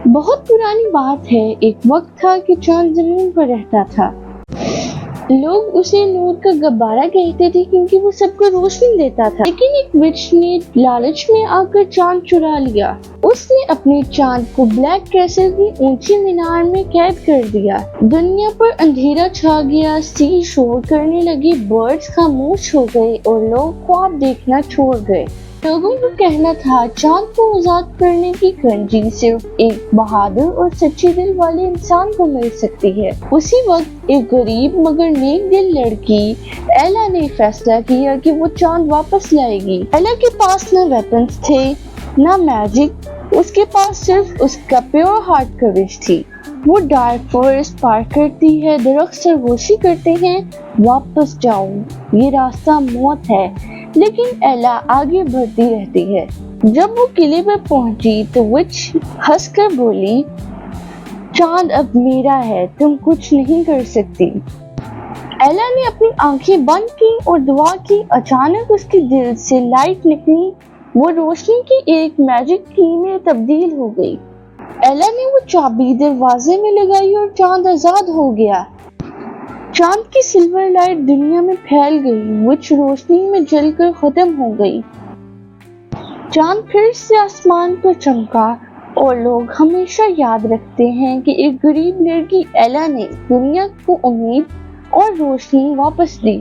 بہت پرانی بات ہے، ایک وقت تھا کہ چاند زمین پر رہتا تھا۔ لوگ اسے نور کا غبارہ کہتے تھے کیونکہ وہ سب کو روشنی دیتا تھا، لیکن ایک وچ نے لالچ میں آ کر چاند چرا لیا۔ اس نے اپنے چاند کو بلیک کیسل کی اونچی مینار میں قید کر دیا۔ دنیا پر اندھیرا چھا گیا، سی شور کرنے لگے، برڈز خاموش ہو گئے اور لوگ خواب دیکھنا چھوڑ گئے۔ لوگوں کا کہنا تھا چاند کو آزاد کرنے کی کنجی صرف ایک بہادر اور سچے دل والے انسان کو مل سکتی ہے۔ اسی وقت ایک غریب مگر نیک دل لڑکی ایلا نے فیصلہ کیا کہ وہ چاند واپس لائے گی۔ ایلا کے پاس نہ ویپنز تھے نہ میجک، اس کے پاس صرف اس کا پیور ہارٹ کوریج تھی۔ وہ ڈارک فارسٹ پار کرتی ہے، درخت سرگوشی کرتے ہیں، واپس جاؤ، یہ راستہ موت ہے، لیکن ایلا آگے بڑھتی رہتی ہے۔ جب وہ قلعے پر پہنچی تو وچ ہنس کر بولی، چاند اب میرا ہے، تم کچھ نہیں کر سکتی۔ ایلا نے اپنی آنکھیں بند کی اور دعا کی۔ اچانک اس کے دل سے لائٹ نکلی، وہ روشنی کی ایک میجک کی میں تبدیل ہو گئی۔ ایلا نے وہ چابی دروازے میں لگائی اور چاند آزاد ہو گیا۔ چاند کی سلور لائٹ دنیا میں پھیل گئی، وچ روشنی میں جل کر ختم ہو گئی۔ چاند پھر سے آسمان پر چمکا اور لوگ ہمیشہ یاد رکھتے ہیں کہ ایک غریب لڑکی ایلا نے دنیا کو امید اور روشنی واپس دی۔